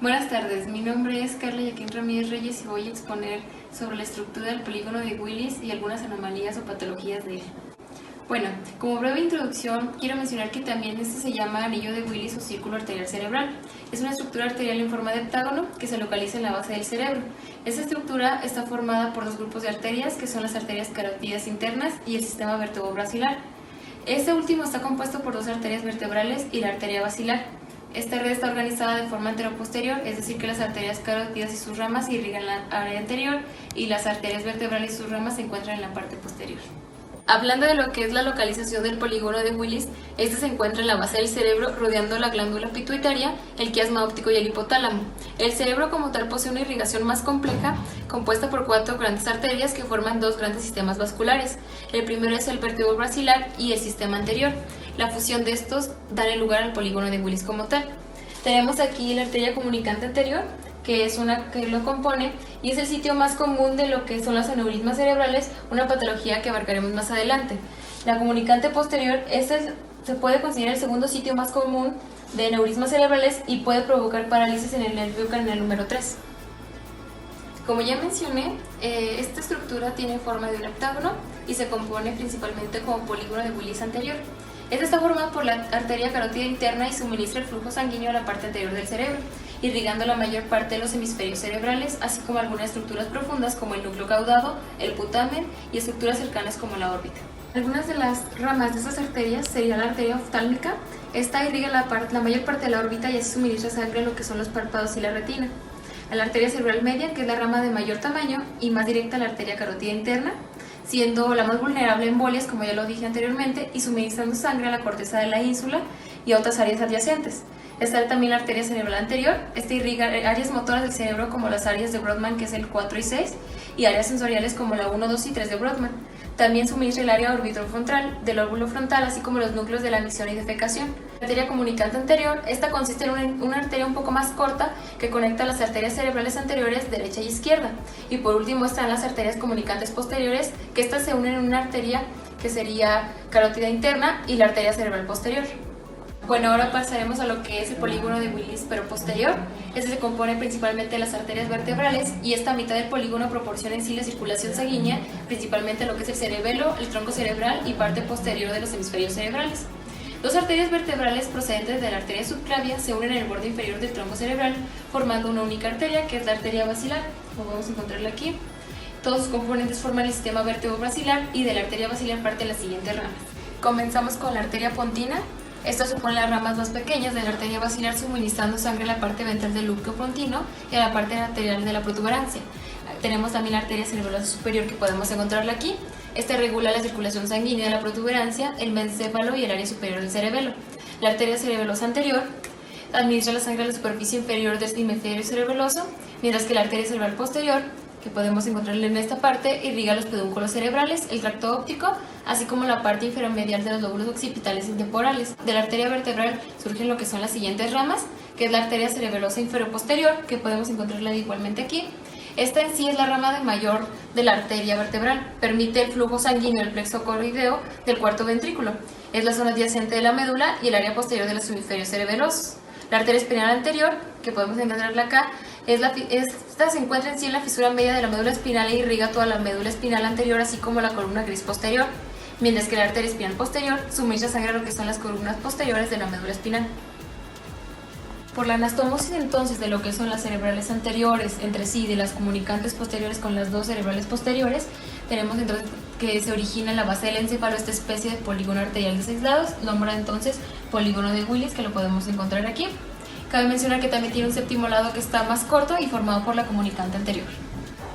Buenas tardes, mi nombre es Carla Joaquín Ramírez Reyes y voy a exponer sobre la estructura del polígono de Willis y algunas anomalías o patologías de él. Bueno, como breve introducción, quiero mencionar que también este se llama anillo de Willis o círculo arterial cerebral. Es una estructura arterial en forma de heptágono que se localiza en la base del cerebro. Esta estructura está formada por dos grupos de arterias, que son las arterias carotidas internas y el sistema vertebrobasilar. Este último está compuesto por dos arterias vertebrales y la arteria basilar. Esta red está organizada de forma anteroposterior, es decir que las arterias carotidas y sus ramas irrigan la área anterior y las arterias vertebrales y sus ramas se encuentran en la parte posterior. Hablando de lo que es la localización del polígono de Willis, este se encuentra en la base del cerebro rodeando la glándula pituitaria, el quiasma óptico y el hipotálamo. El cerebro como tal posee una irrigación más compleja, compuesta por 4 grandes arterias que forman 2 grandes sistemas vasculares. El primero es el vertebrobasilar y el sistema anterior. La fusión de estos da lugar al polígono de Willis como tal. Tenemos aquí la arteria comunicante anterior, que es una que lo compone y es el sitio más común de lo que son los aneurismas cerebrales, una patología que abarcaremos más adelante. La comunicante posterior se puede considerar el segundo sitio más común de aneurismas cerebrales y puede provocar parálisis en el nervio craneal número 3. Como ya mencioné, esta estructura tiene forma de un heptágono y se compone principalmente como polígono de Willis anterior. Esta está formada por la arteria carótida interna y suministra el flujo sanguíneo a la parte anterior del cerebro, irrigando la mayor parte de los hemisferios cerebrales, así como algunas estructuras profundas como el núcleo caudado, el putamen y estructuras cercanas como la órbita. Algunas de las ramas de estas arterias sería la arteria oftálmica. Esta irriga la mayor parte de la órbita y así suministra sangre a lo que son los párpados y la retina. A la arteria cerebral media, que es la rama de mayor tamaño y más directa a la arteria carótida interna, siendo la más vulnerable a embolias, como ya lo dije anteriormente, y suministrando sangre a la corteza de la ínsula y a otras áreas adyacentes. Está también la arteria cerebral anterior. Esta irriga áreas motoras del cerebro como las áreas de Brodmann, que es el 4 y 6, y áreas sensoriales como la 1, 2 y 3 de Brodmann. También suministra el área orbitofrontal del lóbulo frontal, así como los núcleos de la misión y defecación. La arteria comunicante anterior, esta consiste en una arteria un poco más corta que conecta las arterias cerebrales anteriores derecha y izquierda. Y por último están las arterias comunicantes posteriores, que estas se unen en una arteria que sería carótida interna y la arteria cerebral posterior. Bueno, ahora pasaremos a lo que es el polígono de Willis, pero posterior. Este se compone principalmente de las arterias vertebrales y esta mitad del polígono proporciona en sí la circulación sanguínea, principalmente lo que es el cerebelo, el tronco cerebral y parte posterior de los hemisferios cerebrales. Dos arterias vertebrales procedentes de la arteria subclavia se unen en el borde inferior del tronco cerebral, formando una única arteria, que es la arteria basilar, como vamos a encontrarla aquí. Todos sus componentes forman el sistema vertebrobasilar y de la arteria basilar parten las siguientes ramas. Comenzamos con la arteria pontina. Esta supone las ramas más pequeñas de la arteria basilar, suministrando sangre a la parte ventral del núcleo pontino y a la parte lateral de la protuberancia. Tenemos también la arteria cerebrosa superior, que podemos encontrarla aquí. Esta regula la circulación sanguínea de la protuberancia, el mesencéfalo y el área superior del cerebelo. La arteria cerebelosa anterior administra la sangre a la superficie inferior del hemisferio cerebeloso, mientras que la arteria cerebral posterior, que podemos encontrarla en esta parte, irriga los pedúnculos cerebrales, el tracto óptico, así como la parte inferomedial de los lóbulos occipitales y temporales. De la arteria vertebral surgen lo que son las siguientes ramas, que es la arteria cerebelosa inferoposterior, que podemos encontrarla igualmente aquí. Esta en sí es la rama de mayor de la arteria vertebral, permite el flujo sanguíneo del plexo coroideo del cuarto ventrículo. Es la zona adyacente de la médula y el área posterior de los hemisferios cerebelosos. La arteria espinal anterior, que podemos encontrarla acá, esta se encuentra en sí en la fisura media de la médula espinal e irriga toda la médula espinal anterior, así como la columna gris posterior, mientras que la arteria espinal posterior suministra sangre a lo que son las columnas posteriores de la médula espinal. Por la anastomosis entonces de lo que son las cerebrales anteriores entre sí, de las comunicantes posteriores con las dos cerebrales posteriores, tenemos entonces que se origina en la base del encéfalo esta especie de polígono arterial de 6 lados, nombra entonces polígono de Willis, que lo podemos encontrar aquí. Cabe mencionar que también tiene un séptimo lado que está más corto y formado por la comunicante anterior.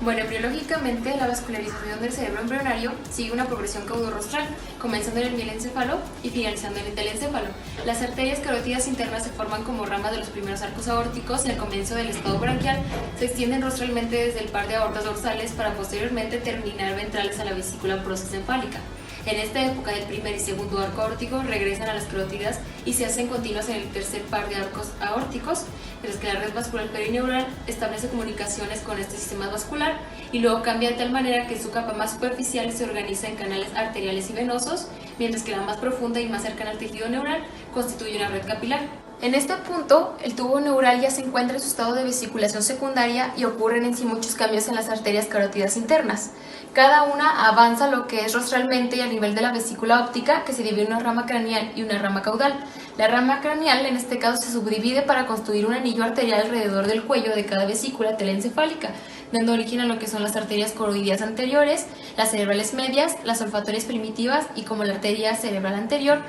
Bueno, embriológicamente la vascularización del cerebro embrionario sigue una progresión caudorrostral, comenzando en el mielencéfalo y finalizando en el telencéfalo. Las arterias carótidas internas se forman como ramas de los primeros arcos aórticos y al comienzo del estado branquial se extienden rostralmente desde el par de aortas dorsales para posteriormente terminar ventrales a la vesícula prosencefálica. En esta época, el primer y segundo arco aórtico regresan a las carótidas y se hacen continuas en el tercer par de arcos aórticos, mientras que la red vascular perineural establece comunicaciones con este sistema vascular y luego cambia de tal manera que su capa más superficial se organiza en canales arteriales y venosos, mientras que la más profunda y más cercana al tejido neural constituye una red capilar. En este punto, el tubo neural ya se encuentra en su estado de vesiculación secundaria y ocurren en sí muchos cambios en las arterias carótidas internas. Cada una avanza lo que es rostralmente y a nivel de la vesícula óptica, que se divide en una rama craneal y una rama caudal. La rama craneal en este caso se subdivide para construir un anillo arterial alrededor del cuello de cada vesícula telencefálica, dando origen a lo que son las arterias coroideas anteriores, las cerebrales medias, las olfatorias primitivas y como la arteria cerebral anterior,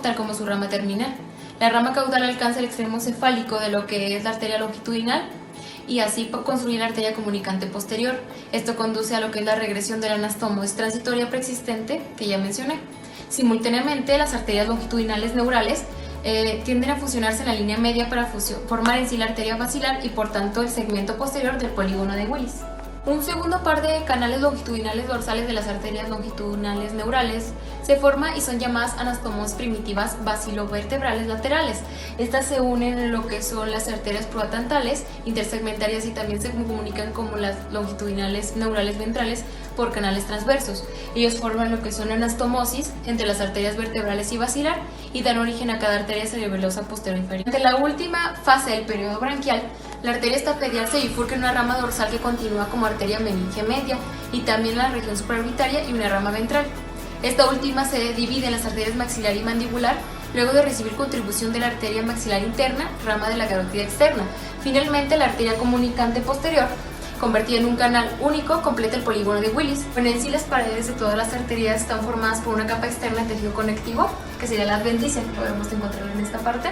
tal como su rama terminal. La rama caudal alcanza el extremo cefálico de lo que es la arteria longitudinal y así construye la arteria comunicante posterior. Esto conduce a lo que es la regresión de la anastomosis transitoria preexistente que ya mencioné. Simultáneamente, las arterias longitudinales neurales tienden a fusionarse en la línea media para formar en sí la arteria basilar y por tanto el segmento posterior del polígono de Willis. Un segundo par de canales longitudinales dorsales de las arterias longitudinales neurales se forma y son llamadas anastomosis primitivas basilovertebrales laterales. Estas se unen en lo que son las arterias proatantales, intersegmentarias y también se comunican como las longitudinales neurales ventrales por canales transversos. Ellos forman lo que son anastomosis entre las arterias vertebrales y basilar y dan origen a cada arteria cerebelosa posterior inferior. Ante la última fase del periodo branquial, la arteria estapedial se bifurca en una rama dorsal que continúa como arteria meninge media y también en la región supraorbitaria y una rama ventral. Esta última se divide en las arterias maxilar y mandibular, luego de recibir contribución de la arteria maxilar interna, rama de la carótida externa. Finalmente, la arteria comunicante posterior, convertida en un canal único, completa el polígono de Willis. En sí, las paredes de todas las arterias están formadas por una capa externa de tejido conectivo, que sería la adventicia, que podemos encontrar en esta parte,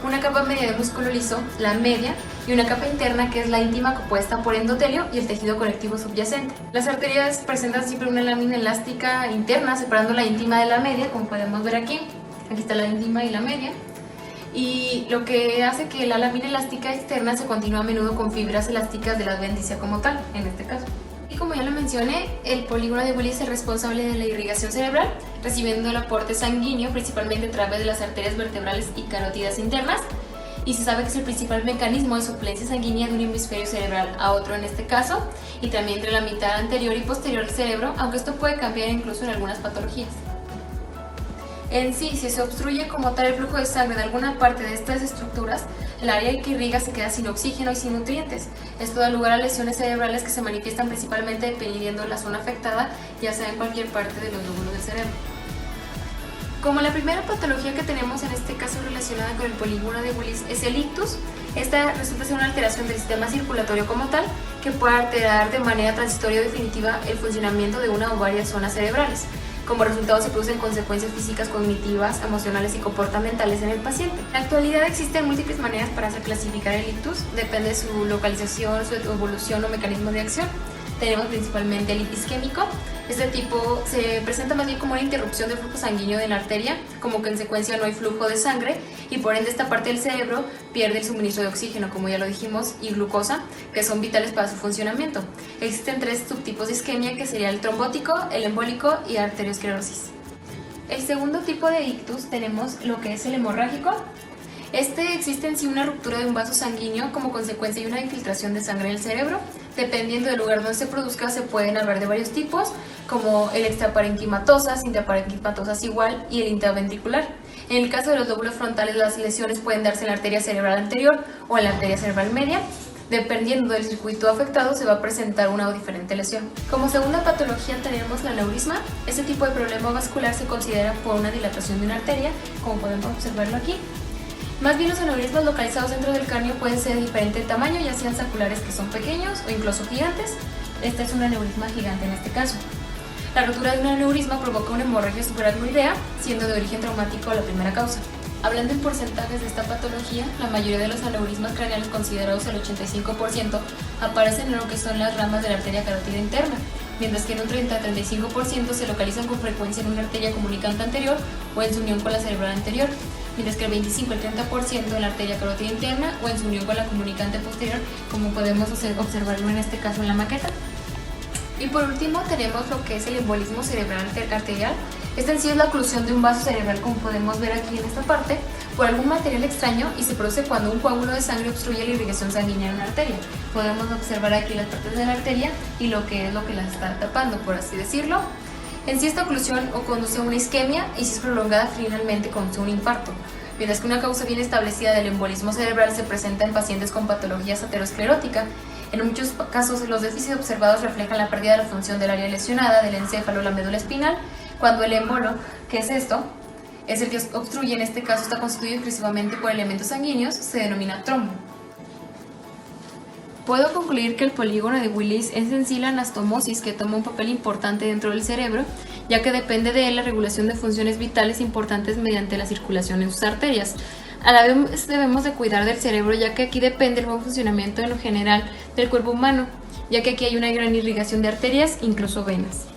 una capa media de músculo liso, la media, y una capa interna que es la íntima compuesta por endotelio y el tejido conectivo subyacente. Las arterias presentan siempre una lámina elástica interna separando la íntima de la media, como podemos ver aquí. Aquí está la íntima y la media. Y lo que hace que la lámina elástica externa se continúe a menudo con fibras elásticas de la adventicia como tal, en este caso. Y como ya lo mencioné, el polígono de Willis es responsable de la irrigación cerebral, recibiendo el aporte sanguíneo principalmente a través de las arterias vertebrales y carótidas internas, y se sabe que es el principal mecanismo de suplencia sanguínea de un hemisferio cerebral a otro en este caso, y también entre la mitad anterior y posterior del cerebro, aunque esto puede cambiar incluso en algunas patologías. En sí, si se obstruye como tal el flujo de sangre de alguna parte de estas estructuras, el área que irriga se queda sin oxígeno y sin nutrientes. Esto da lugar a lesiones cerebrales que se manifiestan principalmente dependiendo de la zona afectada, ya sea en cualquier parte de los lóbulos del cerebro. Como la primera patología que tenemos en este caso relacionada con el polígono de Willis es el ictus, esta resulta ser una alteración del sistema circulatorio como tal, que puede alterar de manera transitoria o definitiva el funcionamiento de una o varias zonas cerebrales. Como resultado se producen consecuencias físicas, cognitivas, emocionales y comportamentales en el paciente. En la actualidad existen múltiples maneras para hacer clasificar el ictus, depende de su localización, su evolución o mecanismo de acción. Tenemos principalmente el isquémico. Este tipo se presenta más bien como una interrupción del flujo sanguíneo de la arteria, como consecuencia no hay flujo de sangre y por ende esta parte del cerebro pierde el suministro de oxígeno, como ya lo dijimos, y glucosa, que son vitales para su funcionamiento. Existen tres subtipos de isquemia, que sería el trombótico, el embólico y arteriosclerosis. El segundo tipo de ictus tenemos lo que es el hemorrágico. Existe en sí una ruptura de un vaso sanguíneo como consecuencia de una infiltración de sangre en el cerebro. Dependiendo del lugar donde se produzca, se pueden hablar de varios tipos, como el extraparenquimatosas, intraparenquimatosas igual y el intraventricular. En el caso de los lóbulos frontales, las lesiones pueden darse en la arteria cerebral anterior o en la arteria cerebral media. Dependiendo del circuito afectado, se va a presentar una o diferente lesión. Como segunda patología tenemos la aneurisma. Este tipo de problema vascular se considera por una dilatación de una arteria, como podemos observarlo aquí. Más bien, los aneurismas localizados dentro del cráneo pueden ser de diferente tamaño, ya sean saculares, que son pequeños, o incluso gigantes. Este es un aneurisma gigante en este caso. La rotura de un aneurisma provoca una hemorragia subaracnoidea, siendo de origen traumático la primera causa. Hablando en porcentajes de esta patología, la mayoría de los aneurismas craneales, considerados el 85%, aparecen en lo que son las ramas de la arteria carótida interna, mientras que en un 30-35% se localizan con frecuencia en una arteria comunicante anterior o en su unión con la cerebral anterior, mientras que el 25-30% en la arteria carótida interna o en su unión con la comunicante posterior, como podemos observarlo en este caso en la maqueta. Y por último tenemos lo que es el embolismo cerebral arterial. Esta en sí es la oclusión de un vaso cerebral, como podemos ver aquí en esta parte, por algún material extraño, y se produce cuando un coágulo de sangre obstruye la irrigación sanguínea en una arteria. Podemos observar aquí las partes de la arteria y lo que la está tapando, por así decirlo. En sí esta oclusión o conduce a una isquemia y si es prolongada finalmente conduce a un infarto. mientras que una causa bien establecida del embolismo cerebral se presenta en pacientes con patologías aterosclerótica. En muchos casos, los déficits observados reflejan la pérdida de la función del área lesionada, del encéfalo, la médula espinal, cuando el émbolo, ¿qué es esto?, es el que obstruye, en este caso está constituido exclusivamente por elementos sanguíneos, se denomina trombo. Puedo concluir que el polígono de Willis es en sí la anastomosis, que toma un papel importante dentro del cerebro, ya que depende de él la regulación de funciones vitales importantes mediante la circulación en sus arterias. A la vez debemos de cuidar del cerebro, ya que aquí depende el buen funcionamiento en lo general del cuerpo humano, ya que aquí hay una gran irrigación de arterias, incluso venas.